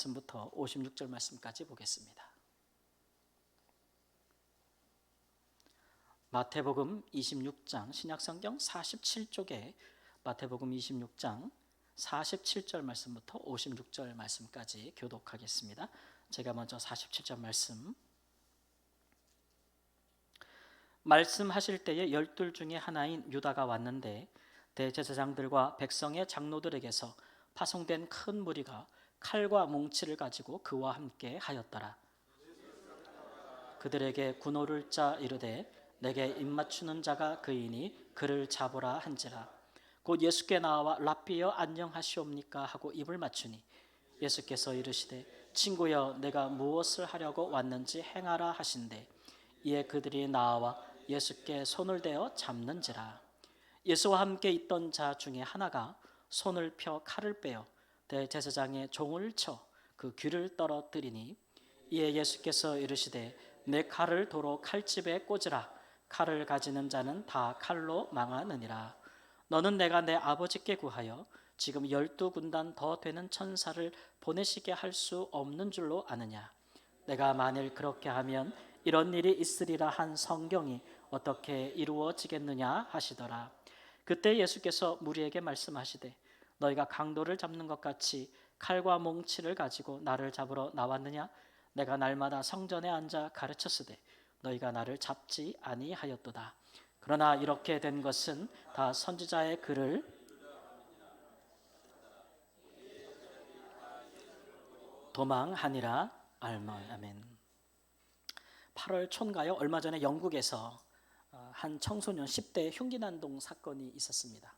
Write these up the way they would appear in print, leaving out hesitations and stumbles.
말씀부터 56절 말씀까지 보겠습니다. 마태복음 26장 신약성경 47쪽에 마태복음 26장 47절 말씀부터 56절 말씀까지 교독하겠습니다. 제가 먼저 47절 말씀하실 때에 열둘 중에 하나인 유다가 왔는데 대제사장들과 백성의 장로들에게서 파송된 큰 무리가 칼과 뭉치를 가지고 그와 함께 하였더라. 그들에게 군호를 짜 이르되 내게 입맞추는 자가 그이니 그를 잡으라 한지라. 곧 예수께 나와 랍비여 안녕하시옵니까 하고 입을 맞추니 예수께서 이르시되 친구여 내가 무엇을 하려고 왔는지 행하라 하신대. 이에 그들이 나와 예수께 손을 대어 잡는지라. 예수와 함께 있던 자 중에 하나가 손을 펴 칼을 빼어 대제사장의 종을 쳐 그 귀를 떨어뜨리니 이에 예수께서 이르시되 내 칼을 도로 칼집에 꽂으라. 칼을 가지는 자는 다 칼로 망하느니라. 너는 내가 내 아버지께 구하여 지금 12군단 더 되는 천사를 보내시게 할 수 없는 줄로 아느냐. 내가 만일 그렇게 하면 이런 일이 있으리라 한 성경이 어떻게 이루어지겠느냐 하시더라. 그때 예수께서 무리에게 말씀하시되 너희가 강도를 잡는 것 같이 칼과 몽치를 가지고 나를 잡으러 나왔느냐. 내가 날마다 성전에 앉아 가르쳤으되 너희가 나를 잡지 아니하였도다. 그러나 이렇게 된 것은 다 선지자의 글을 도망하니라. 아멘. 8월 초인가요? 얼마 전에 영국에서 한 청소년 10대 흉기난동 사건이 있었습니다.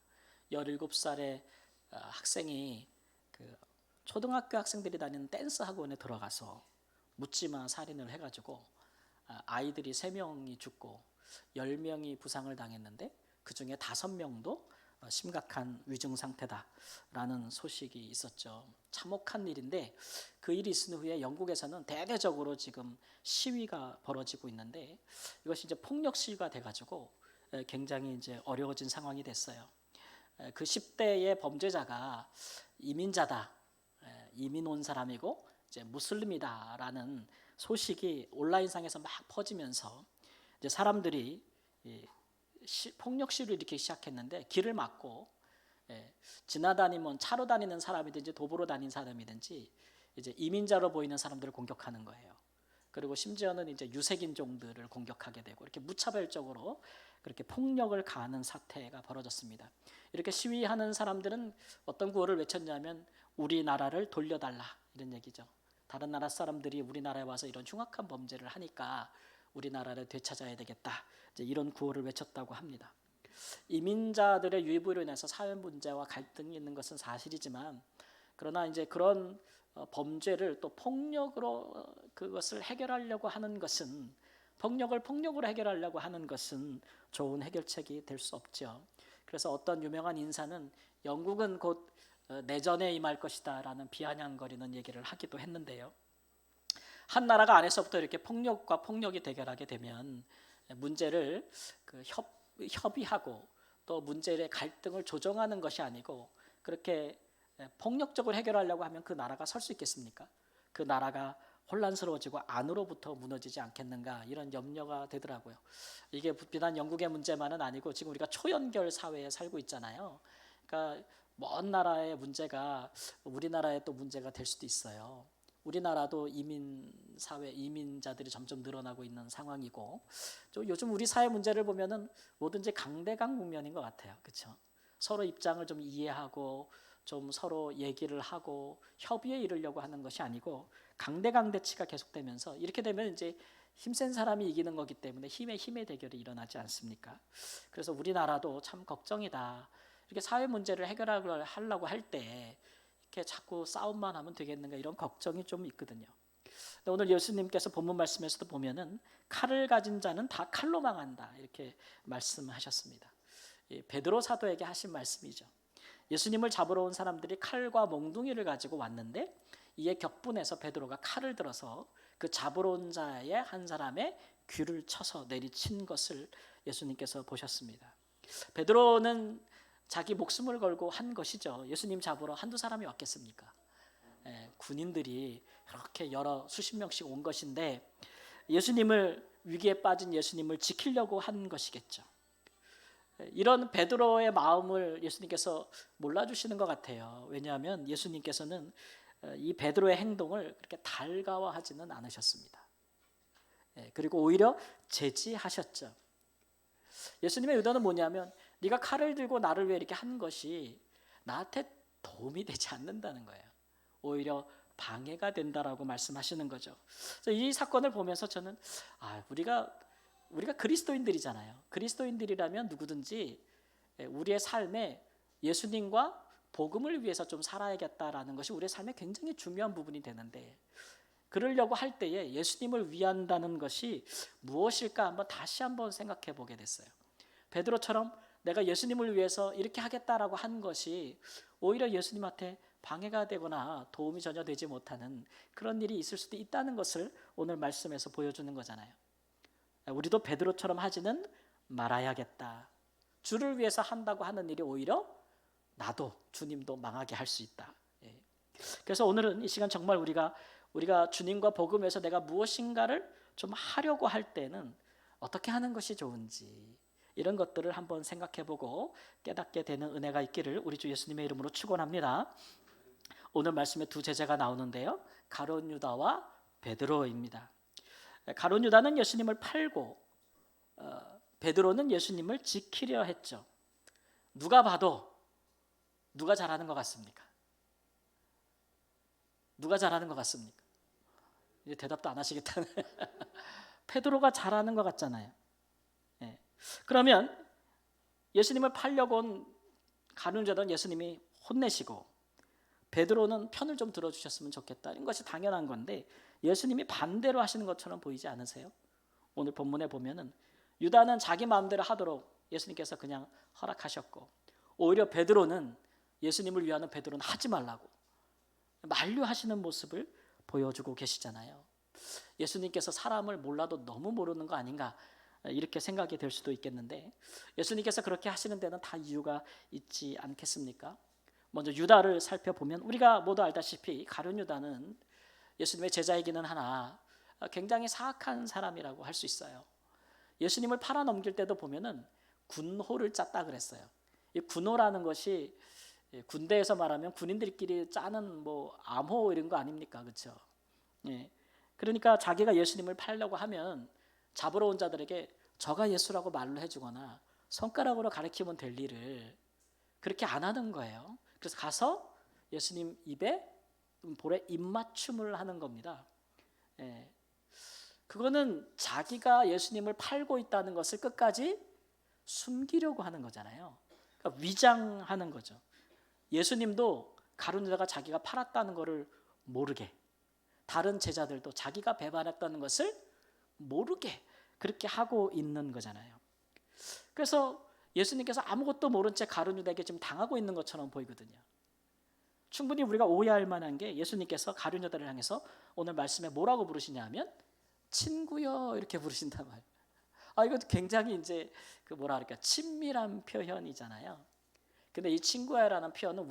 17살의 학생이 그 초등학교 학생들이 다니는 댄스 학원에 들어가서 묻지마 살인을 해가지고 아이들이 3명이 죽고 10명이 부상을 당했는데 그중에 5명도 심각한 위중 상태다라는 소식이 있었죠. 참혹한 일인데 그 일이 있은 후에 영국에서는 대대적으로 지금 시위가 벌어지고 있는데 이것이 이제 폭력 시위가 돼가지고 굉장히 이제 어려워진 상황이 됐어요. 그 10대의 범죄자가 이민자다, 이민 온 사람이고 이제 무슬림이다라는 소식이 온라인상에서 막 퍼지면서 이제 사람들이 폭력 시위를 일으키기 시작했는데 길을 막고 지나다니면 차로 다니는 사람이든지 도보로 다니는 사람이든지 이제 이민자로 보이는 사람들을 공격하는 거예요. 그리고 심지어는 이제 유색인종들을 공격하게 되고 이렇게 무차별적으로 그렇게 폭력을 가하는 사태가 벌어졌습니다. 이렇게 시위하는 사람들은 어떤 구호를 외쳤냐면 우리나라를 돌려달라 이런 얘기죠. 다른 나라 사람들이 우리나라에 와서 이런 흉악한 범죄를 하니까 우리나라를 되찾아야 되겠다. 이제 이런 구호를 외쳤다고 합니다. 이민자들의 유입으로 인해서 사회 문제와 갈등이 있는 것은 사실이지만 그러나 이제 그런 범죄를 또 폭력으로 그것을 해결하려고 하는 것은 폭력을 폭력으로 해결하려고 하는 것은 좋은 해결책이 될 수 없죠. 그래서 어떤 유명한 인사는 영국은 곧 내전에 임할 것이다라는 비아냥거리는 얘기를 하기도 했는데요. 한 나라가 안에서부터 이렇게 폭력과 폭력이 대결하게 되면 문제를 협의하고 또 문제의 갈등을 조정하는 것이 아니고 그렇게 폭력적으로 해결하려고 하면 그 나라가 설 수 있겠습니까? 그 나라가 혼란스러워지고 안으로부터 무너지지 않겠는가 이런 염려가 되더라고요. 이게 비단 영국의 문제만은 아니고 지금 우리가 초연결 사회에 살고 있잖아요. 그러니까 먼 나라의 문제가 우리나라의 또 문제가 될 수도 있어요. 우리나라도 이민자들이 점점 늘어나고 있는 상황이고 요즘 우리 사회 문제를 보면은 뭐든지 강대강 국면인 것 같아요. 그렇죠? 서로 입장을 좀 이해하고 좀 서로 얘기를 하고 협의에 이르려고 하는 것이 아니고 강대치가 계속되면서 이렇게 되면 이제 힘센 사람이 이기는 거기 때문에 힘의 대결이 일어나지 않습니까? 그래서 우리나라도 참 걱정이다. 이렇게 사회 문제를 해결하려고 할 때 이렇게 자꾸 싸움만 하면 되겠는가 이런 걱정이 좀 있거든요. 오늘 예수님께서 본문 말씀에서도 보면은 칼을 가진 자는 다 칼로 망한다 이렇게 말씀하셨습니다. 베드로 사도에게 하신 말씀이죠. 예수님을 잡으러 온 사람들이 칼과 몽둥이를 가지고 왔는데 이에 격분해서 베드로가 칼을 들어서 그 잡으러 온 자의 한 사람의 귀를 쳐서 내리친 것을 예수님께서 보셨습니다. 베드로는 자기 목숨을 걸고 한 것이죠. 예수님 잡으러 한두 사람이 왔겠습니까? 군인들이 이렇게 여러 수십 명씩 온 것인데 예수님을 위기에 빠진 예수님을 지키려고 한 것이겠죠. 이런 베드로의 마음을 예수님께서 몰라주시는 것 같아요. 왜냐하면 예수님께서는 이 베드로의 행동을 그렇게 달가워하지는 않으셨습니다. 그리고 오히려 제지하셨죠. 예수님의 의도는 뭐냐면 네가 칼을 들고 나를 위해 이렇게 한 것이 나한테 도움이 되지 않는다는 거예요. 오히려 방해가 된다라고 말씀하시는 거죠. 그래서 이 사건을 보면서 저는 우리가 그리스도인들이잖아요. 그리스도인들이라면 누구든지 우리의 삶에 예수님과 복음을 위해서 좀 살아야겠다라는 것이 우리의 삶에 굉장히 중요한 부분이 되는데 그러려고 할 때에 예수님을 위한다는 것이 무엇일까 다시 한번 생각해 보게 됐어요. 베드로처럼 내가 예수님을 위해서 이렇게 하겠다라고 한 것이 오히려 예수님한테 방해가 되거나 도움이 전혀 되지 못하는 그런 일이 있을 수도 있다는 것을 오늘 말씀에서 보여주는 거잖아요. 우리도 베드로처럼 하지는 말아야겠다. 주를 위해서 한다고 하는 일이 오히려 나도 주님도 망하게 할 수 있다. 그래서 오늘은 이 시간 정말 우리가 주님과 복음에서 내가 무엇인가를 좀 하려고 할 때는 어떻게 하는 것이 좋은지 이런 것들을 한번 생각해보고 깨닫게 되는 은혜가 있기를 우리 주 예수님의 이름으로 축원합니다. 오늘 말씀에 두 제자가 나오는데요. 가룟 유다와 베드로입니다. 가룟 유다는 예수님을 팔고 베드로는 예수님을 지키려 했죠. 누가 봐도 누가 잘하는 것 같습니까? 누가 잘하는 것 같습니까? 이제 대답도 안 하시겠다네. 베드로가 잘하는 것 같잖아요. 그러면 예수님을 팔려고 온 가룟 유다는 예수님이 혼내시고 베드로는 편을 좀 들어주셨으면 좋겠다. 이런 것이 당연한 건데 예수님이 반대로 하시는 것처럼 보이지 않으세요? 오늘 본문에 보면은 유다는 자기 마음대로 하도록 예수님께서 그냥 허락하셨고 오히려 베드로는 예수님을 위하는 베드로는 하지 말라고 만류하시는 모습을 보여주고 계시잖아요. 예수님께서 사람을 몰라도 너무 모르는 거 아닌가 이렇게 생각이 될 수도 있겠는데 예수님께서 그렇게 하시는 데는 다 이유가 있지 않겠습니까? 먼저 유다를 살펴보면 우리가 모두 알다시피 가룟 유다는 예수님의 제자이기는 하나 굉장히 사악한 사람이라고 할 수 있어요. 예수님을 팔아넘길 때도 보면은 군호를 짰다 그랬어요. 이 군호라는 것이 군대에서 말하면 군인들끼리 짜는 암호 이런 거 아닙니까? 그렇죠? 그러니까 자기가 예수님을 팔려고 하면 잡으러 온 자들에게 저가 예수라고 말로 해주거나 손가락으로 가리키면 될 일을 그렇게 안 하는 거예요. 그래서 가서 예수님 볼에 입맞춤을 하는 겁니다. 그거는 자기가 예수님을 팔고 있다는 것을 끝까지 숨기려고 하는 거잖아요. 그러니까 위장하는 거죠. 예수님도 가룟 유다가 자기가 팔았다는 것을 모르게 다른 제자들도 자기가 배반했다는 것을 모르게 그렇게 하고 있는 거잖아요. 그래서 예수님께서 아무것도 모른 채 가룟 유다에게 지금 당하고 있는 것처럼 보이거든요. 충분히 우리가 오해할 만한 게 예수님께서 가룟 유다를 향해서 오늘 말씀에 뭐라고 부르시냐면 친구여 이렇게 부르신단 말이에요. 이것도 굉장히 이제 친밀한 표현이잖아요. 근데 이 친구야라는 표현은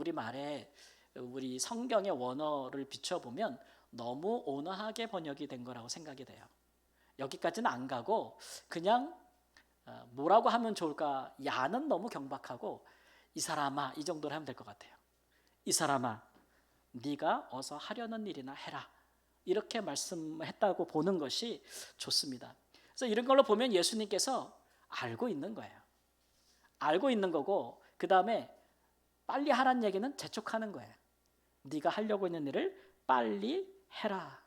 우리 성경의 원어를 비춰보면 너무 온화하게 번역이 된 거라고 생각이 돼요. 여기까지는 안 가고 그냥 뭐라고 하면 좋을까? 야는 너무 경박하고 이 사람아 이 정도로 하면 될 것 같아요. 이 사람아 네가 어서 하려는 일이나 해라. 이렇게 말씀했다고 보는 것이 좋습니다. 그래서 이런 걸로 보면 예수님께서 알고 있는 거예요. 알고 있는 거고 그 다음에 빨리 하라는 얘기는 재촉하는 거예요. 네가 하려고 있는 일을 빨리 해라.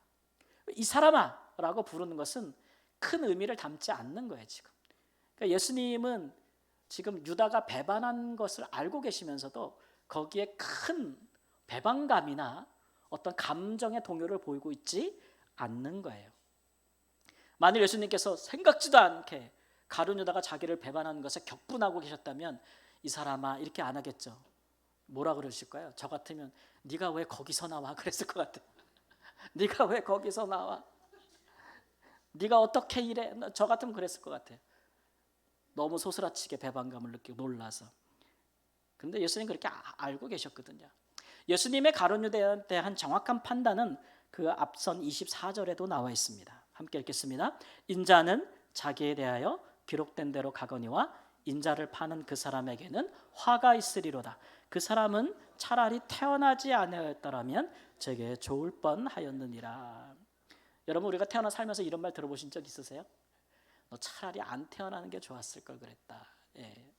이 사람아 라고 부르는 것은 큰 의미를 담지 않는 거예요. 지금 그러니까 예수님은 지금 유다가 배반한 것을 알고 계시면서도 거기에 큰 배반감이나 어떤 감정의 동요를 보이고 있지 않는 거예요. 만일 예수님께서 생각지도 않게 가룟 유다가 자기를 배반하는 것에 격분하고 계셨다면 이 사람아 이렇게 안 하겠죠. 뭐라 그러실까요? 저 같으면 네가 왜 거기서 나와 그랬을 것 같아요. 네가 왜 거기서 나와? 네가 어떻게 이래? 저 같으면 그랬을 것 같아요. 너무 소스라치게 배반감을 느끼고 놀라서. 그런데 예수님 그렇게 알고 계셨거든요. 예수님의 가룟 유다에 대한 정확한 판단은 그 앞선 24절에도 나와 있습니다. 함께 읽겠습니다. 인자는 자기에 대하여 기록된 대로 가거니와 인자를 파는 그 사람에게는 화가 있으리로다. 그 사람은 차라리 태어나지 아니하였더라면 제게 좋을 뻔하였느니라. 여러분, 우리가 태어나 살면서 이런 말 들어보신 적 있으세요? 너 차라리 안 태어나는 게 좋았을 걸 그랬다. 예.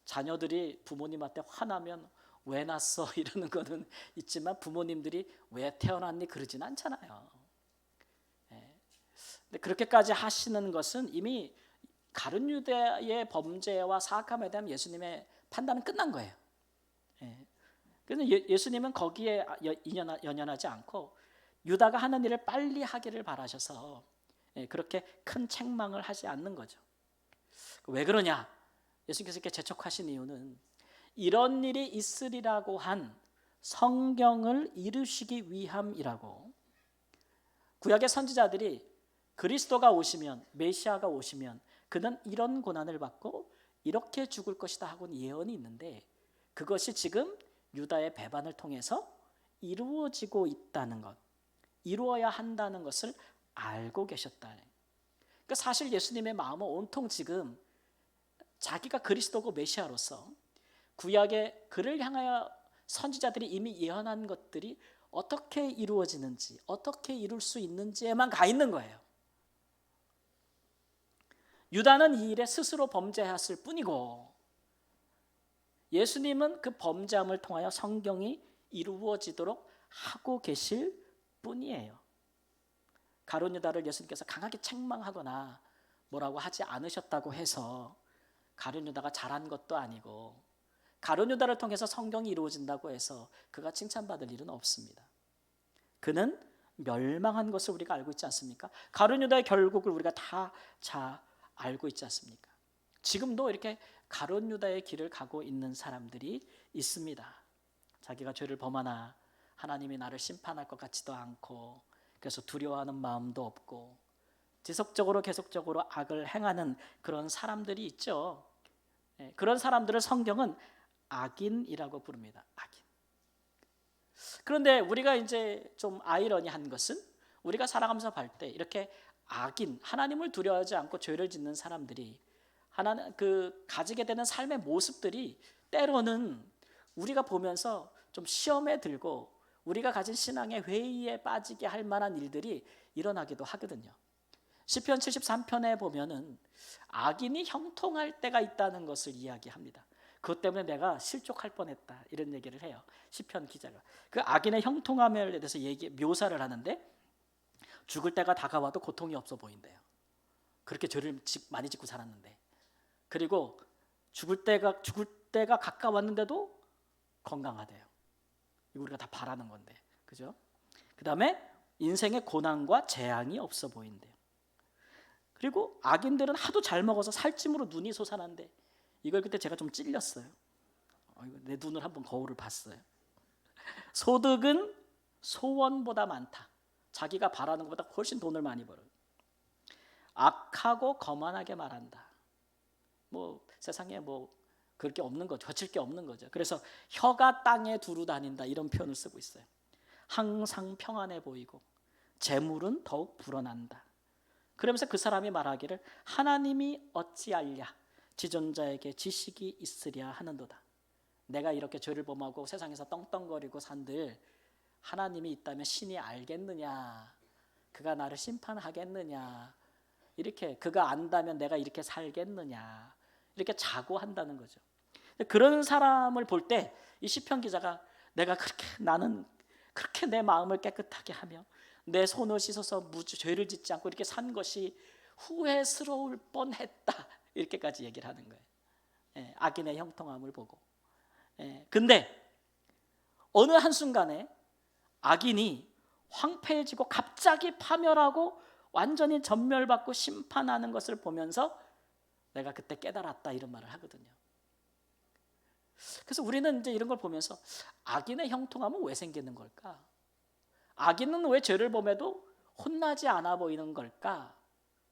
자녀들이 부모님한테 화나면 왜 났어 이러는 거는 있지만 부모님들이 왜 태어났니 그러진 않잖아요. 예. 근데 그렇게까지 하시는 것은 이미 가룟 유다의 범죄와 사악함에 대한 예수님의 판단은 끝난 거예요. 예. 그래서 예수님은 거기에 연연하지 않고 유다가 하는 일을 빨리 하기를 바라셔서 그렇게 큰 책망을 하지 않는 거죠. 왜 그러냐? 예수님께서 이렇게 재촉하신 이유는 이런 일이 있으리라고 한 성경을 이루시기 위함이라고. 구약의 선지자들이 그리스도가 오시면, 메시아가 오시면 그는 이런 고난을 받고 이렇게 죽을 것이다 하고는 예언이 있는데 그것이 지금 유다의 배반을 통해서 이루어지고 있다는 것, 이루어야 한다는 것을 알고 계셨다. 그러니까 사실 예수님의 마음은 온통 지금 자기가 그리스도고 메시아로서 구약의 그를 향하여 선지자들이 이미 예언한 것들이 어떻게 이루어지는지, 어떻게 이룰 수 있는지에만 가 있는 거예요. 유다는 이 일에 스스로 범죄했을 뿐이고 예수님은 그 범죄함을 통하여 성경이 이루어지도록 하고 계실 뿐이에요. 가룟 유다를 예수님께서 강하게 책망하거나 뭐라고 하지 않으셨다고 해서 가룟 유다가 잘한 것도 아니고 가룟 유다를 통해서 성경이 이루어진다고 해서 그가 칭찬받을 일은 없습니다. 그는 멸망한 것을 우리가 알고 있지 않습니까? 가룟 유다의 결국을 우리가 다 알고 있지 않습니까? 지금도 이렇게 가룟 유다의 길을 가고 있는 사람들이 있습니다. 자기가 죄를 범하나 하나님이 나를 심판할 것 같지도 않고 그래서 두려워하는 마음도 없고 지속적으로 계속적으로 악을 행하는 그런 사람들이 있죠. 그런 사람들을 성경은 악인이라고 부릅니다. 악인. 그런데 우리가 이제 좀 아이러니한 것은 우리가 살아가면서 볼 때 이렇게 악인, 하나님을 두려워하지 않고 죄를 짓는 사람들이 하나님 가지게 되는 삶의 모습들이 때로는 우리가 보면서 좀 시험에 들고 우리가 가진 신앙의 회의에 빠지게 할 만한 일들이 일어나기도 하거든요. 시편 73편에 보면은 악인이 형통할 때가 있다는 것을 이야기합니다. 그것 때문에 내가 실족할 뻔했다 이런 얘기를 해요. 시편 기자가 그 악인의 형통함에 대해서 묘사를 하는데 죽을 때가 다가와도 고통이 없어 보인대요. 그렇게 죄를 많이 짓고 살았는데 그리고 죽을 때가 가까웠는데도 건강하대요. 이거 우리가 다 바라는 건데, 그죠? 그 다음에 인생의 고난과 재앙이 없어 보인대요. 그리고 악인들은 하도 잘 먹어서 살찜으로 눈이 솟아난데 이걸 그때 제가 좀 찔렸어요. 내 눈을 한번 거울을 봤어요. 소득은 소원보다 많다. 자기가 바라는 것보다 훨씬 돈을 많이 벌어요. 악하고 거만하게 말한다. 뭐 세상에 뭐 그럴 게 없는 거죠. 거칠 게 없는 거죠. 그래서 혀가 땅에 두루 다닌다 이런 표현을 쓰고 있어요. 항상 평안해 보이고 재물은 더욱 불어난다. 그러면서 그 사람이 말하기를 하나님이 어찌알랴 지존자에게 지식이 있으랴 하는도다. 내가 이렇게 죄를 범하고 세상에서 떵떵거리고 산들 하나님이 있다면 신이 알겠느냐, 그가 나를 심판하겠느냐, 이렇게 그가 안다면 내가 이렇게 살겠느냐 이렇게 자고한다는 거죠. 그런 사람을 볼 때 이 시편 기자가 나는 그렇게 내 마음을 깨끗하게 하며 내 손을 씻어서 죄를 짓지 않고 이렇게 산 것이 후회스러울 뻔했다 이렇게까지 얘기를 하는 거예요. 악인의 형통함을 보고. 근데 어느 한순간에 악인이 황폐해지고 갑자기 파멸하고 완전히 전멸받고 심판하는 것을 보면서 내가 그때 깨달았다 이런 말을 하거든요. 그래서 우리는 이제 이런 걸 보면서 악인의 형통함은 왜 생기는 걸까? 악인은 왜 죄를 범해도 혼나지 않아 보이는 걸까?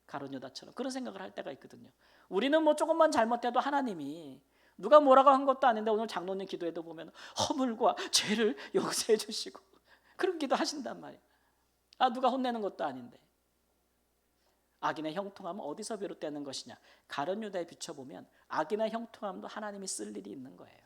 가룟 유다처럼 그런 생각을 할 때가 있거든요. 우리는 뭐 조금만 잘못해도 하나님이 누가 뭐라고 한 것도 아닌데 오늘 장로님 기도에도 보면 허물과 죄를 용서해 주시고 그런 기도 하신단 말이에요. 누가 혼내는 것도 아닌데. 악인의 형통함은 어디서 비롯되는 것이냐? 가룟 유다에 비춰보면 악인의 형통함도 하나님이 쓸 일이 있는 거예요.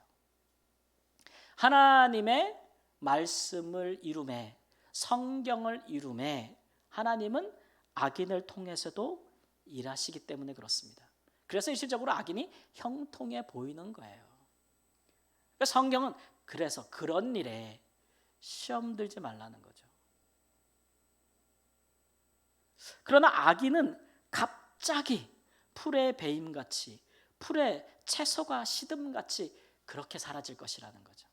하나님의 말씀을 이루매, 성경을 이루매 하나님은 악인을 통해서도 일하시기 때문에 그렇습니다. 그래서 일시적으로 악인이 형통해 보이는 거예요. 성경은 그래서 그런 일에 시험 들지 말라는 거죠. 그러나 악인은 갑자기 풀의 배임같이, 풀의 채소가 시듬같이 그렇게 사라질 것이라는 거죠.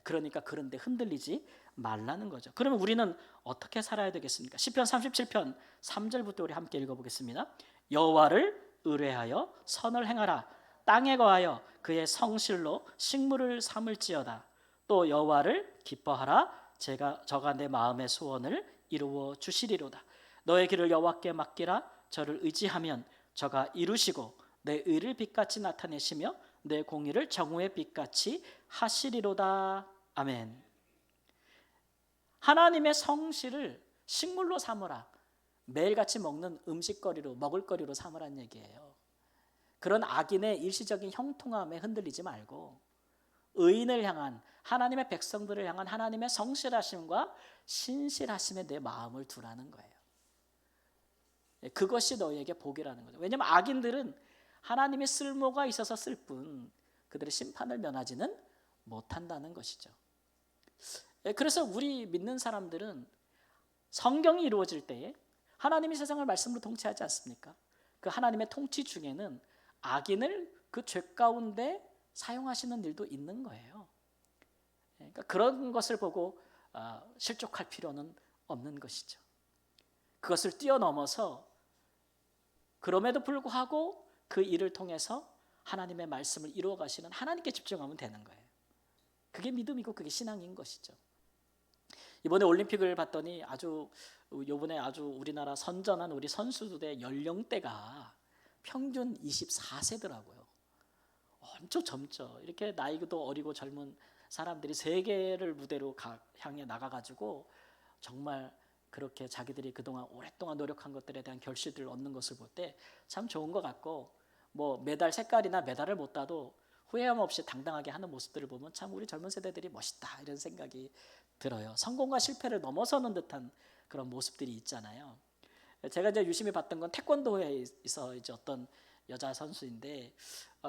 그러니까 그런데 흔들리지 말라는 거죠. 그러면 우리는 어떻게 살아야 되겠습니까? 시편 37편 3절부터 우리 함께 읽어보겠습니다. 여호와를 의뢰하여 선을 행하라. 땅에 거하여 그의 성실로 식물을 삼을지어다. 또 여호와를 기뻐하라. 저가 내 마음의 소원을 이루어 주시리로다. 너의 길을 여호와께 맡기라. 저를 의지하면 저가 이루시고 내 의를 빛같이 나타내시며 내 공의를 정오의 빛같이 하시리로다. 아멘. 하나님의 성실을 식물로 삼으라. 매일같이 먹는 음식거리로, 먹을거리로 삼으란 얘기예요. 그런 악인의 일시적인 형통함에 흔들리지 말고 의인을 향한, 하나님의 백성들을 향한 하나님의 성실하심과 신실하심에 내 마음을 두라는 거예요. 그것이 너희에게 복이라는 거죠. 왜냐하면 악인들은 하나님의 쓸모가 있어서 쓸 뿐 그들의 심판을 면하지는 못한다는 것이죠. 그래서 우리 믿는 사람들은 성경이 이루어질 때에 하나님이 세상을 말씀으로 통치하지 않습니까? 그 하나님의 통치 중에는 악인을 그 죄 가운데 사용하시는 일도 있는 거예요. 그러니까 그런 것을 보고 실족할 필요는 없는 것이죠. 그것을 뛰어넘어서 그럼에도 불구하고 그 일을 통해서 하나님의 말씀을 이루어 가시는 하나님께 집중하면 되는 거예요. 그게 믿음이고 그게 신앙인 것이죠. 이번에 올림픽을 봤더니 이번에 아주 우리나라 선전한 우리 선수들의 연령대가 평균 24세더라고요. 엄청 젊죠. 이렇게 나이도 어리고 젊은 사람들이 세계를 무대로 향해 나가가지고 정말 그렇게 자기들이 그동안 오랫동안 노력한 것들에 대한 결실들을 얻는 것을 볼 때 참 좋은 것 같고, 뭐 메달 색깔이나 메달을 못 따도 후회함 없이 당당하게 하는 모습들을 보면 참 우리 젊은 세대들이 멋있다 이런 생각이 들어요. 성공과 실패를 넘어서는 듯한 그런 모습들이 있잖아요. 제가 이제 유심히 봤던 건 태권도에서 이제 어떤 여자 선수인데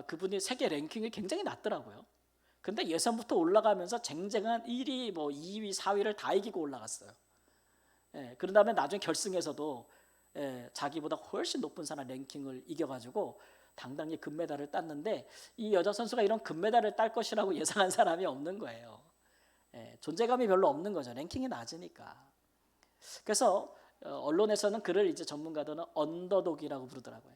그분이 세계 랭킹이 굉장히 낮더라고요. 근데 예선부터 올라가면서 쟁쟁한 1위, 뭐 2위, 4위를 다 이기고 올라갔어요. 그런 다음에 나중에 결승에서도 자기보다 훨씬 높은 사람 랭킹을 이겨가지고 당당히 금메달을 땄는데 이 여자 선수가 이런 금메달을 딸 것이라고 예상한 사람이 없는 거예요. 존재감이 별로 없는 거죠. 랭킹이 낮으니까. 그래서 언론에서는 그를 이제 전문가들은 언더독이라고 부르더라고요.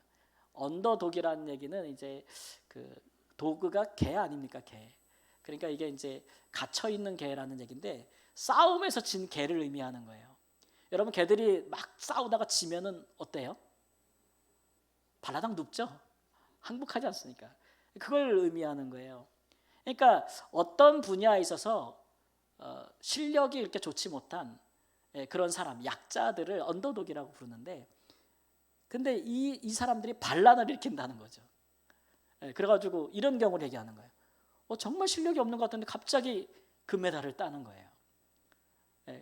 언더독이라는 얘기는 이제 그 도그가 개 아닙니까? 개. 그러니까 이게 이제 갇혀 있는 개라는 얘기인데 싸움에서 진 개를 의미하는 거예요. 여러분 개들이 막 싸우다가 지면은 어때요? 발라당 눕죠? 항복하지 않습니까? 그걸 의미하는 거예요. 그러니까 어떤 분야에 있어서 실력이 이렇게 좋지 못한 그런 사람, 약자들을 언더독이라고 부르는데, 근데 이 사람들이 반란을 일으킨다는 거죠. 그래가지고 이런 경우를 얘기하는 거예요. 정말 실력이 없는 것 같은데 갑자기 금메달을 따는 거예요.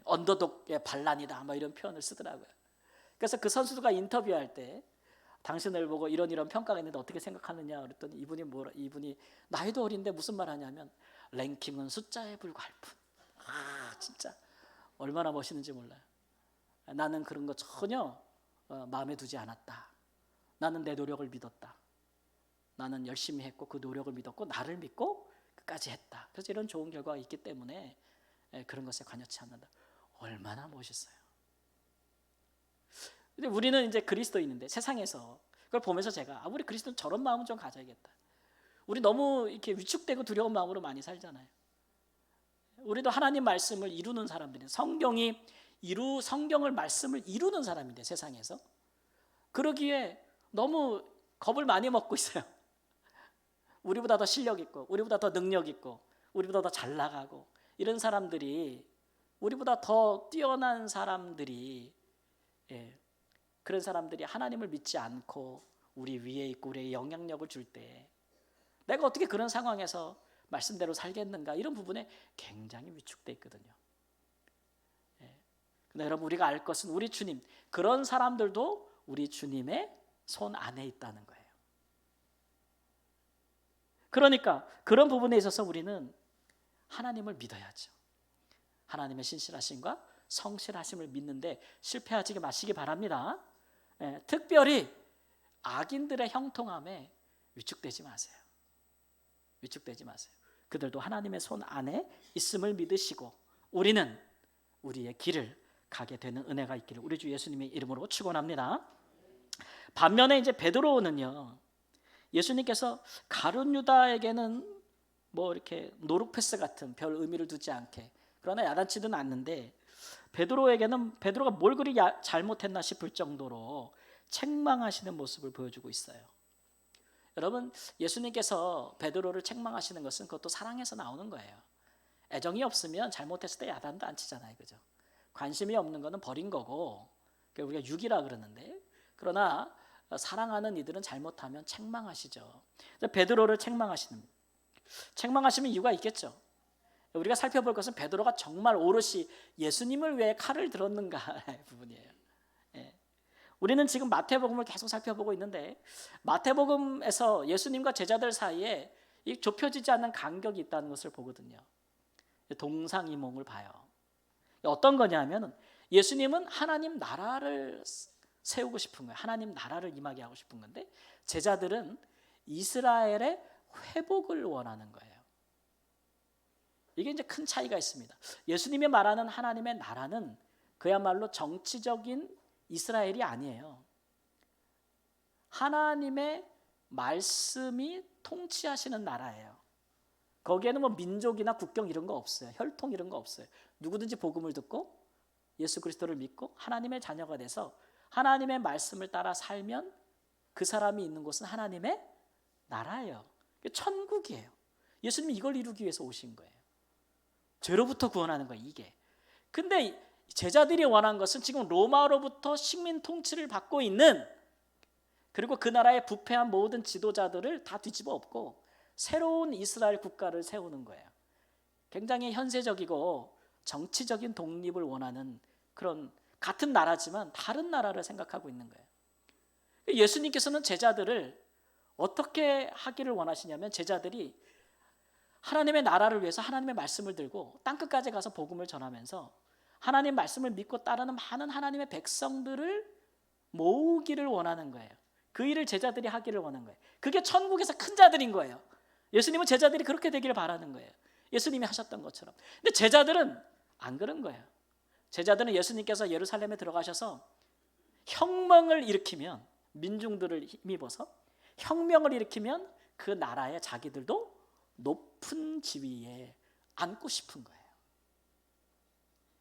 언더독의 반란이다, 뭐 이런 표현을 쓰더라고요. 그래서 그 선수가 인터뷰할 때 당신을 보고 이런 평가가 있는데 어떻게 생각하느냐 그랬더니 이분이 나이도 어린데 무슨 말 하냐면 랭킹은 숫자에 불과할 뿐. 진짜 얼마나 멋있는지 몰라요. 나는 그런 거 전혀 마음에 두지 않았다. 나는 내 노력을 믿었다. 나는 열심히 했고 그 노력을 믿었고 나를 믿고 끝까지 했다. 그래서 이런 좋은 결과가 있기 때문에 그런 것에 관여치 않는다. 얼마나 멋있어요. 근데 우리는 이제 그리스도인인데 세상에서 그걸 보면서 제가 우리 그리스도는 저런 마음은 좀 가져야겠다. 우리 너무 이렇게 위축되고 두려운 마음으로 많이 살잖아요. 우리도 하나님 말씀을 이루는 사람들이 성경을 말씀을 이루는 사람인데 세상에서 그러기에 너무 겁을 많이 먹고 있어요. 우리보다 더 실력 있고 우리보다 더 능력 있고 우리보다 더 잘 나가고 이런 사람들이 우리보다 더 뛰어난 사람들이 그런 사람들이 하나님을 믿지 않고 우리 위에 있고 우리의 영향력을 줄 때 내가 어떻게 그런 상황에서 말씀대로 살겠는가 이런 부분에 굉장히 위축돼 있거든요. 근데 여러분 우리가 알 것은 우리 주님 그런 사람들도 우리 주님의 손 안에 있다는 거예요. 그러니까 그런 부분에 있어서 우리는 하나님을 믿어야죠. 하나님의 신실하심과 성실하심을 믿는데 실패하지 마시기 바랍니다. 특별히 악인들의 형통함에 위축되지 마세요. 위축되지 마세요. 그들도 하나님의 손 안에 있음을 믿으시고 우리는 우리의 길을 가게 되는 은혜가 있기를 우리 주 예수님의 이름으로 축원합니다. 반면에 이제 베드로는요, 예수님께서 가룟 유다에게는 뭐 이렇게 노룩 패스 같은 별 의미를 두지 않게 그러나 야단치든 않는데 베드로가 뭘 그리 잘못했나 싶을 정도로 책망하시는 모습을 보여주고 있어요. 여러분 예수님께서 베드로를 책망하시는 것은 그것도 사랑해서 나오는 거예요. 애정이 없으면 잘못했을 때 야단도 안 치잖아요, 그죠? 관심이 없는 거는 버린 거고 우리가 육이라 그러는데 그러나 사랑하는 이들은 잘못하면 책망하시죠. 베드로를 책망하시면 이유가 있겠죠. 우리가 살펴볼 것은 베드로가 정말 오롯이 예수님을 위해 칼을 들었는가의 부분이에요. 우리는 지금 마태복음을 계속 살펴보고 있는데 마태복음에서 예수님과 제자들 사이에 이 좁혀지지 않는 간격이 있다는 것을 보거든요. 동상이몽을 봐요. 어떤 거냐면 예수님은 하나님 나라를 세우고 싶은 거예요. 하나님 나라를 임하게 하고 싶은 건데 제자들은 이스라엘의 회복을 원하는 거예요. 이게 이제 큰 차이가 있습니다. 예수님이 말하는 하나님의 나라는 그야말로 정치적인 이스라엘이 아니에요. 하나님의 말씀이 통치하시는 나라예요. 거기에는 뭐 민족이나 국경 이런 거 없어요. 혈통 이런 거 없어요. 누구든지 복음을 듣고 예수 그리스도를 믿고 하나님의 자녀가 돼서 하나님의 말씀을 따라 살면 그 사람이 있는 곳은 하나님의 나라예요. 천국이에요. 예수님이 이걸 이루기 위해서 오신 거예요. 죄로부터 구원하는 거예요, 이게. 근데 제자들이 원한 것은 지금 로마로부터 식민 통치를 받고 있는 그리고 그 나라의 부패한 모든 지도자들을 다 뒤집어 엎고 새로운 이스라엘 국가를 세우는 거예요. 굉장히 현세적이고 정치적인 독립을 원하는 그런 같은 나라지만 다른 나라를 생각하고 있는 거예요. 예수님께서는 제자들을 어떻게 하기를 원하시냐면 제자들이 하나님의 나라를 위해서 하나님의 말씀을 들고 땅끝까지 가서 복음을 전하면서 하나님의 말씀을 믿고 따르는 많은 하나님의 백성들을 모으기를 원하는 거예요. 그 일을 제자들이 하기를 원하는 거예요. 그게 천국에서 큰 자들인 거예요. 예수님은 제자들이 그렇게 되기를 바라는 거예요. 예수님이 하셨던 것처럼. 근데 제자들은 안 그런 거예요. 제자들은 예수님께서 예루살렘에 들어가셔서 혁명을 일으키면 민중들을 힘입어서 혁명을 일으키면 그 나라에 자기들도 높은 지위에 앉고 싶은 거예요.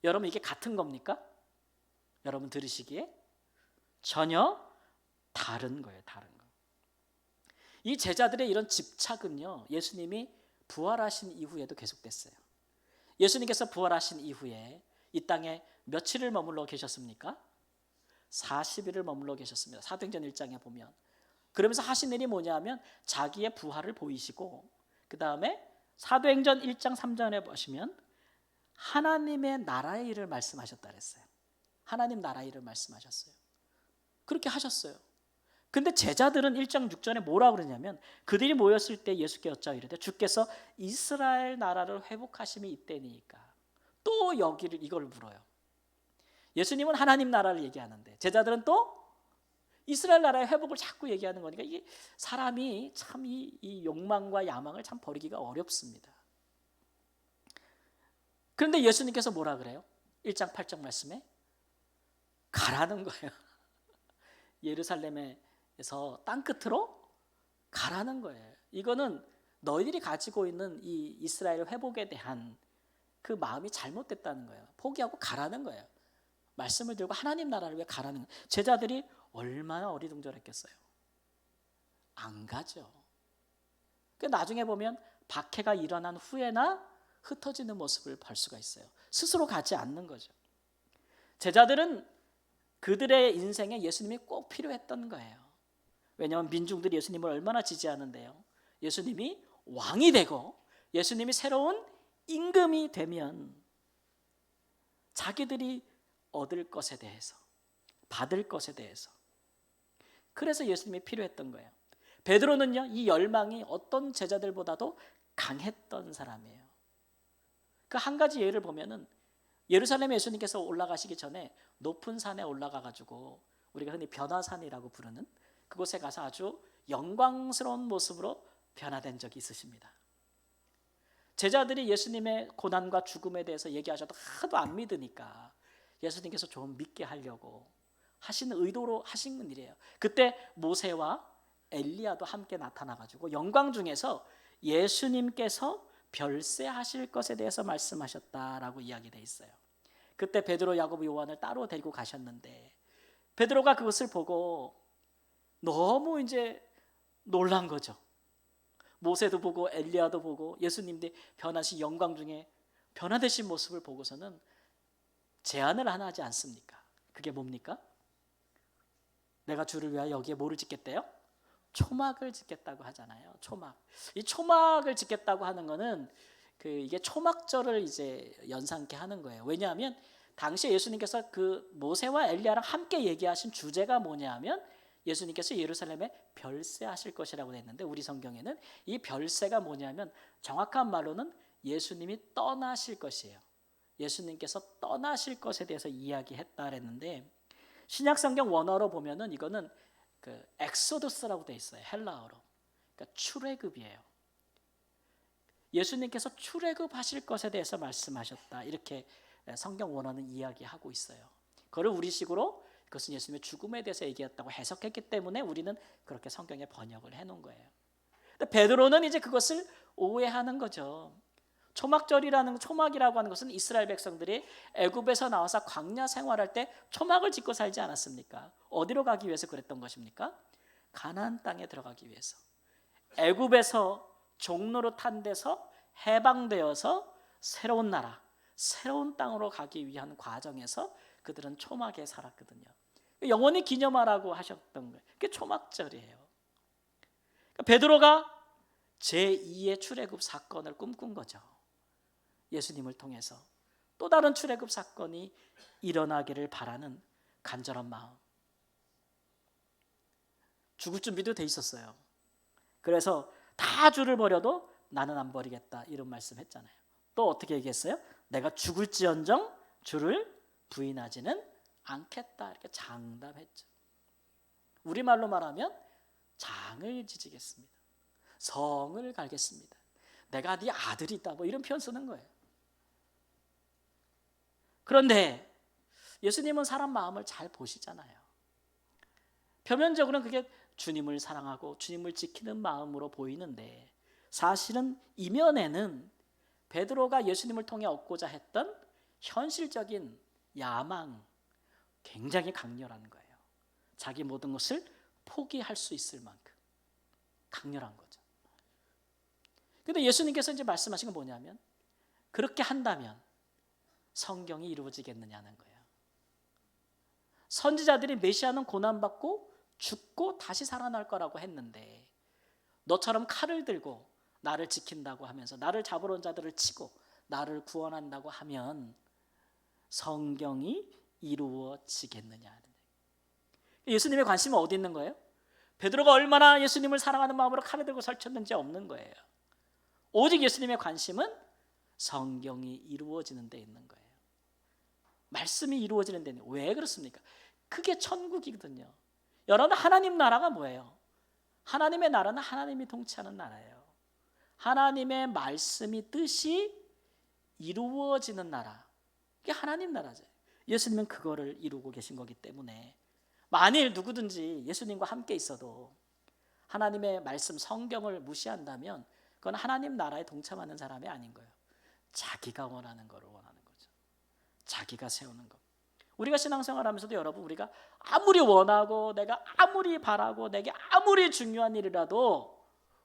여러분 이게 같은 겁니까? 여러분 들으시기에 전혀 다른 거예요. 다른 거. 이 제자들의 이런 집착은요 예수님이 부활하신 이후에도 계속됐어요. 예수님께서 부활하신 이후에 이 땅에 며칠을 머물러 계셨습니까? 40일을 머물러 계셨습니다. 사도행전 1장에 보면. 그러면서 하신 일이 뭐냐면 자기의 부활을 보이시고 그 다음에 사도행전 1장 3절에 보시면 하나님의 나라의 일을 말씀하셨다 그랬어요. 하나님 나라의 일을 말씀하셨어요. 그렇게 하셨어요. 근데 제자들은 1장 6절에 뭐라고 그러냐면 그들이 모였을 때 예수께 여짜오 이르되 주께서 이스라엘 나라를 회복하심이 이때니까 또 이걸 물어요. 예수님은 하나님 나라를 얘기하는데 제자들은 또 이스라엘 나라의 회복을 자꾸 얘기하는 거니까 이게 사람이 참 이 욕망과 야망을 참 버리기가 어렵습니다. 그런데 예수님께서 뭐라 그래요? 1장 8절 말씀에 가라는 거예요. 예루살렘에서 땅끝으로 가라는 거예요. 이거는 너희들이 가지고 있는 이 이스라엘 회복에 대한 그 마음이 잘못됐다는 거예요. 포기하고 가라는 거예요. 말씀을 들고 하나님 나라를 위해 가라는 거예요. 제자들이 얼마나 어리둥절했겠어요. 안 가죠. 그 나중에 보면 박해가 일어난 후에나 흩어지는 모습을 볼 수가 있어요. 스스로 가지 않는 거죠. 제자들은 그들의 인생에 예수님이 꼭 필요했던 거예요. 왜냐하면 민중들이 예수님을 얼마나 지지하는데요. 예수님이 왕이 되고 예수님이 새로운 임금이 되면 자기들이 얻을 것에 대해서, 받을 것에 대해서, 그래서 예수님이 필요했던 거예요. 베드로는요, 이 열망이 어떤 제자들보다도 강했던 사람이에요. 그 한 가지 예를 보면은 예루살렘에 예수님께서 올라가시기 전에 높은 산에 올라가 가지고 우리가 흔히 변화산이라고 부르는 그곳에 가서 아주 영광스러운 모습으로 변화된 적이 있으십니다. 제자들이 예수님의 고난과 죽음에 대해서 얘기하셔도 하도 안 믿으니까 예수님께서 좀 믿게 하려고 하시는 의도로 하신 일이에요. 그때 모세와 엘리야도 함께 나타나 가지고 영광 중에서 예수님께서 별세하실 것에 대해서 말씀하셨다라고 이야기되어 있어요. 그때 베드로, 야고보, 요한을 따로 데리고 가셨는데 베드로가 그것을 보고 너무 이제 놀란 거죠. 모세도 보고 엘리야도 보고 예수님의 변하신 영광 중에 변화되신 모습을 보고서는 제안을 하나 하지 않습니까? 그게 뭡니까? 내가 주를 위하여 여기에 뭐를 짓겠대요? 초막을 짓겠다고 하잖아요. 초막. 이 초막을 짓겠다고 하는 거는 이게 초막절을 이제 연상케 하는 거예요. 왜냐하면 당시에 예수님께서 그 모세와 엘리야랑 함께 얘기하신 주제가 뭐냐하면 예수님께서 예루살렘에 별세하실 것이라고 했는데 우리 성경에는 이 별세가 뭐냐면 정확한 말로는 예수님이 떠나실 것이에요. 예수님께서 떠나실 것에 대해서 이야기했다 그랬는데 신약 성경 원어로 보면은 이거는 그 엑소더스라고 돼 있어요. 헬라어로. 그러니까 출애굽이에요. 예수님께서 출애굽하실 것에 대해서 말씀하셨다. 이렇게 성경 원어는 이야기하고 있어요. 그걸 우리식으로 그것은 예수님의 죽음에 대해서 얘기했다고 해석했기 때문에 우리는 그렇게 성경에 번역을 해놓은 거예요. 근데 베드로는 이제 그것을 오해하는 거죠. 초막이라고 하는 것은 이스라엘 백성들이 애굽에서 나와서 광야 생활할 때 초막을 짓고 살지 않았습니까? 어디로 가기 위해서 그랬던 것입니까? 가나안 땅에 들어가기 위해서. 애굽에서 종로로 탄 데서 해방되어서 새로운 나라, 새로운 땅으로 가기 위한 과정에서 그들은 초막에 살았거든요. 영원히 기념하라고 하셨던 거예요. 그게 초막절이에요. 그러니까 베드로가 제2의 출애굽 사건을 꿈꾼 거죠. 예수님을 통해서 또 다른 출애굽 사건이 일어나기를 바라는 간절한 마음. 죽을 준비도 돼 있었어요. 그래서 다 주를 버려도 나는 안 버리겠다 이런 말씀했잖아요. 또 어떻게 얘기했어요? 내가 죽을지언정 주를 부인하지는 않겠다 이렇게 장담했죠. 우리말로 말하면 장을 지지겠습니다. 성을 갈겠습니다. 내가 네 아들이다 뭐 이런 표현 쓰는 거예요. 그런데 예수님은 사람 마음을 잘 보시잖아요. 표면적으로는 그게 주님을 사랑하고 주님을 지키는 마음으로 보이는데 사실은 이면에는 베드로가 예수님을 통해 얻고자 했던 현실적인 야망, 굉장히 강렬한 거예요. 자기 모든 것을 포기할 수 있을 만큼 강렬한 거죠. 그런데 예수님께서 이제 말씀하신 건 뭐냐면 그렇게 한다면 성경이 이루어지겠느냐는 거예요. 선지자들이 메시아는 고난받고 죽고 다시 살아날 거라고 했는데 너처럼 칼을 들고 나를 지킨다고 하면서 나를 잡으러 온 자들을 치고 나를 구원한다고 하면 성경이 이루어지겠느냐. 예수님의 관심은 어디 있는 거예요? 베드로가 얼마나 예수님을 사랑하는 마음으로 칼을 들고 설쳤는지 없는 거예요. 오직 예수님의 관심은 성경이 이루어지는 데 있는 거예요. 말씀이 이루어지는 데는 왜 그렇습니까? 그게 천국이거든요. 여러분 하나님 나라가 뭐예요? 하나님의 나라는 하나님이 통치하는 나라예요. 하나님의 말씀이 뜻이 이루어지는 나라. 이게 하나님 나라죠. 예수님은 그거를 이루고 계신 거기 때문에 만일 누구든지 예수님과 함께 있어도 하나님의 말씀 성경을 무시한다면 그건 하나님 나라에 동참하는 사람이 아닌 거예요. 자기가 원하는 거를 원하는 거죠. 자기가 세우는 것. 우리가 신앙생활하면서도 여러분 우리가 아무리 원하고 내가 아무리 바라고 내게 아무리 중요한 일이라도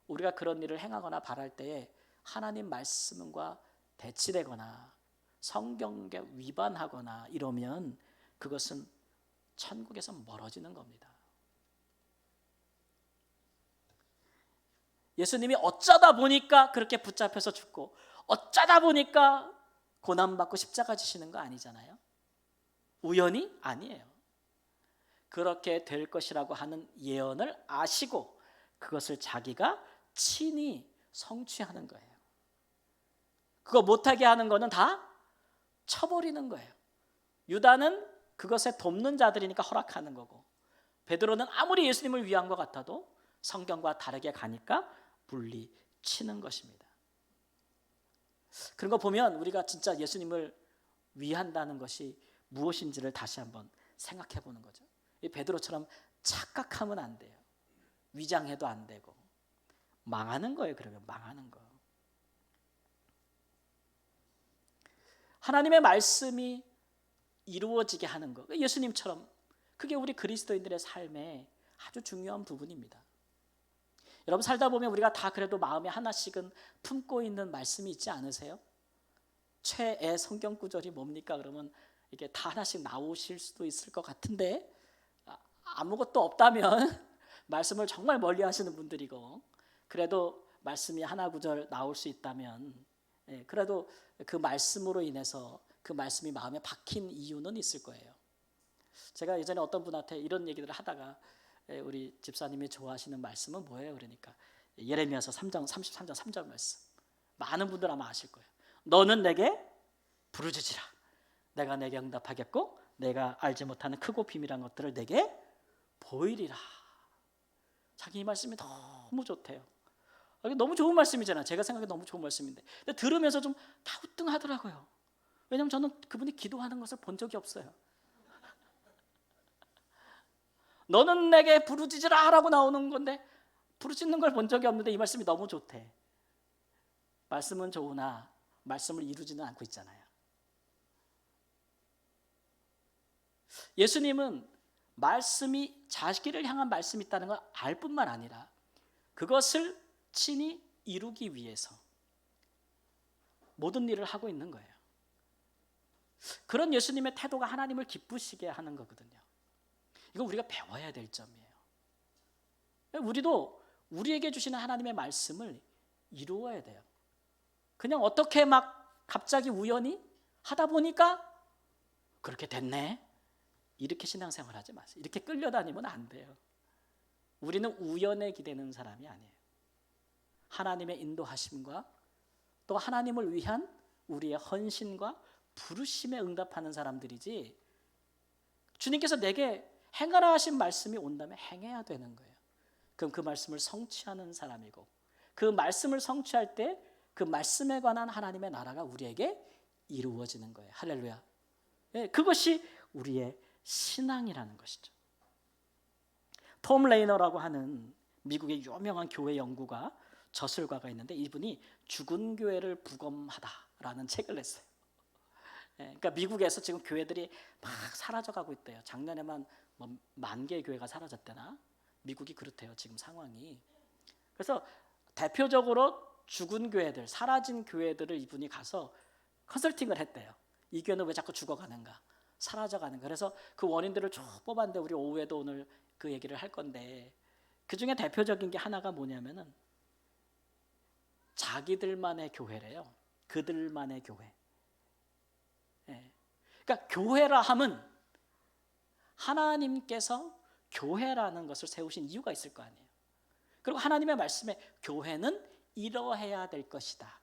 우리가 그런 일을 행하거나 바랄 때에 하나님 말씀과 대치되거나 성경에 위반하거나 이러면 그것은 천국에서 멀어지는 겁니다. 예수님이 어쩌다 보니까 그렇게 붙잡혀서 죽고 어쩌다 보니까 고난받고 십자가 지시는 거 아니잖아요. 우연이 아니에요. 그렇게 될 것이라고 하는 예언을 아시고 그것을 자기가 친히 성취하는 거예요. 그거 못하게 하는 거는 다 쳐버리는 거예요. 유다는 그것에 돕는 자들이니까 허락하는 거고, 베드로는 아무리 예수님을 위한 것 같아도 성경과 다르게 가니까 물리치는 것입니다. 그런 거 보면 우리가 진짜 예수님을 위한다는 것이 무엇인지를 다시 한번 생각해 보는 거죠. 이 베드로처럼 착각하면 안 돼요. 위장해도 안 되고 망하는 거예요. 그러면 망하는 거. 하나님의 말씀이 이루어지게 하는 거, 예수님처럼 그게 우리 그리스도인들의 삶의 아주 중요한 부분입니다. 여러분 살다 보면 우리가 다 그래도 마음에 하나씩은 품고 있는 말씀이 있지 않으세요? 최애 성경 구절이 뭡니까? 그러면 이게 다 하나씩 나오실 수도 있을 것 같은데, 아무것도 없다면 말씀을 정말 멀리 하시는 분들이고, 그래도 말씀이 하나 구절 나올 수 있다면 그래도 그 말씀으로 인해서 그 말씀이 마음에 박힌 이유는 있을 거예요. 제가 예전에 어떤 분한테 이런 얘기를 하다가 우리 집사님이 좋아하시는 말씀은 뭐예요? 그러니까 예레미야서 3장 33장 3절 말씀. 많은 분들 아마 아실 거예요. 너는 내게 부르짖으라. 내가 내게 응답하겠고 내가 알지 못하는 크고 비밀한 것들을 내게 보이리라. 자기 이 말씀이 너무 좋대요. 너무 좋은 말씀이잖아요. 제가 생각해 너무 좋은 말씀인데, 근데 들으면서 좀 갸우뚱하더라고요. 왜냐하면 저는 그분이 기도하는 것을 본 적이 없어요. 너는 내게 부르짖으라 라고 나오는 건데 부르짖는 걸 본 적이 없는데 이 말씀이 너무 좋대. 말씀은 좋으나 말씀을 이루지는 않고 있잖아요. 예수님은 말씀이 자기를 향한 말씀이 있다는 걸 알 뿐만 아니라 그것을 친히 이루기 위해서 모든 일을 하고 있는 거예요. 그런 예수님의 태도가 하나님을 기쁘시게 하는 거거든요. 이거 우리가 배워야 될 점이에요. 우리도 우리에게 주시는 하나님의 말씀을 이루어야 돼요. 그냥 어떻게 막 갑자기 우연히 하다 보니까 그렇게 됐네, 이렇게 신앙생활 하지 마세요. 이렇게 끌려다니면 안 돼요. 우리는 우연에 기대는 사람이 아니에요. 하나님의 인도하심과 또 하나님을 위한 우리의 헌신과 부르심에 응답하는 사람들이지, 주님께서 내게 행하라 하신 말씀이 온다면 행해야 되는 거예요. 그럼 그 말씀을 성취하는 사람이고, 그 말씀을 성취할 때 그 말씀에 관한 하나님의 나라가 우리에게 이루어지는 거예요. 할렐루야. 그것이 우리의 신앙이라는 것이죠. 톰 레이너라고 하는 미국의 유명한 교회 연구가, 저술가가 있는데 이분이 죽은 교회를 부검하다라는 책을 냈어요. 그러니까 미국에서 지금 교회들이 막 사라져가고 있대요. 작년에만 뭐 10,000개의 교회가 사라졌대나? 미국이 그렇대요, 지금 상황이. 그래서 대표적으로 죽은 교회들, 사라진 교회들을 이분이 가서 컨설팅을 했대요. 이 교회는 왜 자꾸 죽어가는가, 사라져가는가. 그래서 그 원인들을 쭉 뽑았는데 우리 오후에도 오늘 그 얘기를 할 건데, 그 중에 대표적인 게 하나가 뭐냐면은 자기들만의 교회래요. 그들만의 교회. 그러니까 교회라 함은 하나님께서 교회라는 것을 세우신 이유가 있을 거 아니에요. 그리고 하나님의 말씀에 교회는 이러해야 될 것이다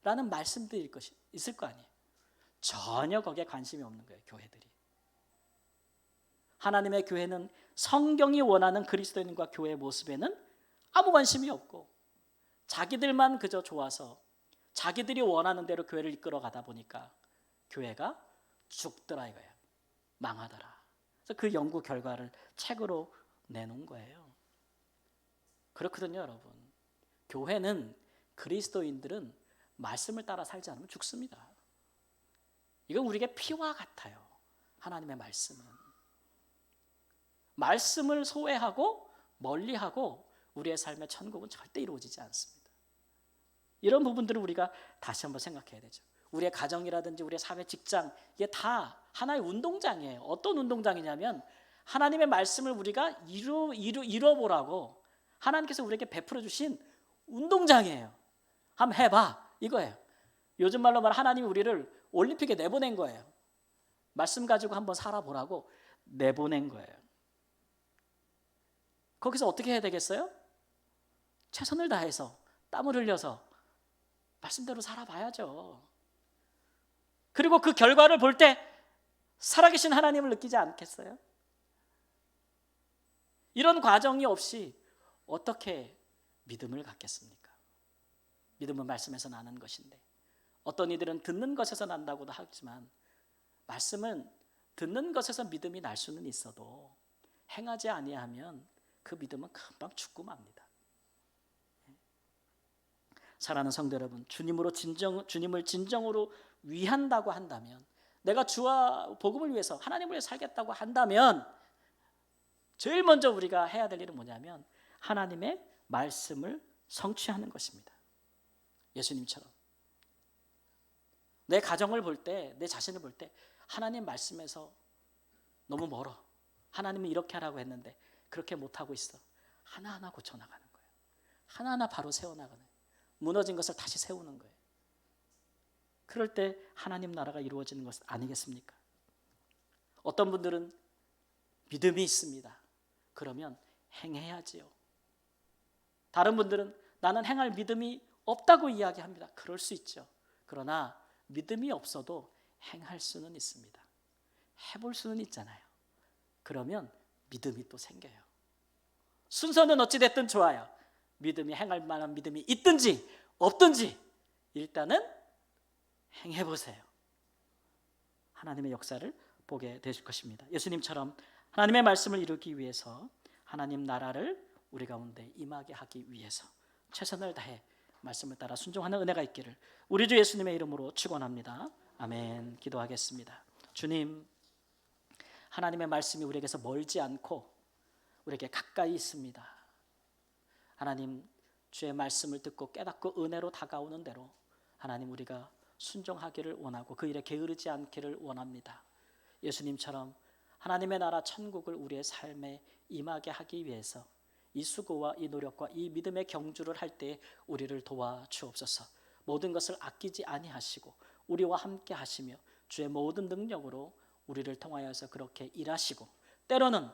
라는 말씀들이 있을 거 아니에요. 전혀 거기에 관심이 없는 거예요, 교회들이. 하나님의 교회는 성경이 원하는 그리스도인과 교회의 모습에는 아무 관심이 없고, 자기들만 그저 좋아서 자기들이 원하는 대로 교회를 이끌어 가다 보니까 교회가 죽더라 이거예요. 망하더라. 그래서 그 연구 결과를 책으로 내놓은 거예요. 그렇거든요, 여러분. 교회는, 그리스도인들은 말씀을 따라 살지 않으면 죽습니다. 이건 우리에게 피와 같아요. 하나님의 말씀은. 말씀을 소외하고 멀리하고 우리의 삶의 천국은 절대 이루어지지 않습니다. 이런 부분들을 우리가 다시 한번 생각해야 되죠. 우리의 가정이라든지 우리의 사회, 직장, 이게 다 하나의 운동장이에요. 어떤 운동장이냐면 하나님의 말씀을 우리가 이뤄보라고 하나님께서 우리에게 베풀어 주신 운동장이에요. 한번 해봐, 이거예요. 요즘 말로 말하면 하나님이 우리를 올림픽에 내보낸 거예요. 말씀 가지고 한번 살아보라고 내보낸 거예요. 거기서 어떻게 해야 되겠어요? 최선을 다해서 땀을 흘려서 말씀대로 살아봐야죠. 그리고 그 결과를 볼 때 살아계신 하나님을 느끼지 않겠어요? 이런 과정이 없이 어떻게 믿음을 갖겠습니까? 믿음은 말씀에서 나는 것인데, 어떤 이들은 듣는 것에서 난다고도 하지만 말씀은 듣는 것에서 믿음이 날 수는 있어도 행하지 아니하면 그 믿음은 금방 죽고 맙니다. 사랑하는 성도 여러분, 주님을 진정으로 위한다고 한다면, 내가 주와 복음을 위해서 하나님을 위해 살겠다고 한다면 제일 먼저 우리가 해야 될 일은 뭐냐면 하나님의 말씀을 성취하는 것입니다. 예수님처럼 내 가정을 볼 때, 내 자신을 볼 때 하나님 말씀에서 너무 멀어, 하나님은 이렇게 하라고 했는데 그렇게 못하고 있어, 하나하나 고쳐나가는 거예요. 하나하나 바로 세워나가는 거예요. 무너진 것을 다시 세우는 거예요. 그럴 때 하나님 나라가 이루어지는 것 아니겠습니까? 어떤 분들은 믿음이 있습니다. 그러면 행해야지요. 다른 분들은 나는 행할 믿음이 없다고 이야기합니다. 그럴 수 있죠. 그러나 믿음이 없어도 행할 수는 있습니다. 해볼 수는 있잖아요. 그러면 믿음이 또 생겨요. 순서는 어찌됐든 좋아요. 믿음이 행할 만한 믿음이 있든지 없든지 일단은 행해보세요. 하나님의 역사를 보게 되실 것입니다. 예수님처럼 하나님의 말씀을 이루기 위해서, 하나님 나라를 우리 가운데 임하게 하기 위해서 최선을 다해 말씀을 따라 순종하는 은혜가 있기를 우리 주 예수님의 이름으로 축원합니다. 아멘. 기도하겠습니다. 주님, 하나님의 말씀이 우리에게서 멀지 않고 우리에게 가까이 있습니다. 하나님, 주의 말씀을 듣고 깨닫고 은혜로 다가오는 대로 하나님 우리가 순종하기를 원하고 그 일에 게으르지 않기를 원합니다. 예수님처럼 하나님의 나라 천국을 우리의 삶에 임하게 하기 위해서 이 수고와 이 노력과 이 믿음의 경주를 할 때 우리를 도와주옵소서. 모든 것을 아끼지 아니하시고 우리와 함께 하시며 주의 모든 능력으로 우리를 통하여서 그렇게 일하시고, 때로는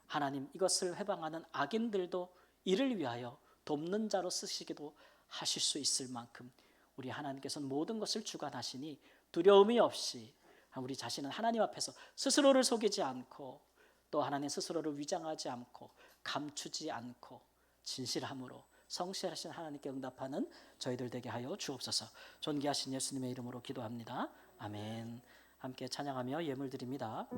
하나님 이것을 해방하는 악인들도 이를 위하여 돕는 자로 쓰시기도 하실 수 있을 만큼 우리 하나님께서는 모든 것을 주관하시니 두려움이 없이 우리 자신은 하나님 앞에서 스스로를 속이지 않고 또 하나님 스스로를 위장하지 않고 감추지 않고 진실함으로 성실하신 하나님께 응답하는 저희들 되게 하여 주옵소서. 존귀하신 예수님의 이름으로 기도합니다. 아멘. 함께 찬양하며 예물 드립니다.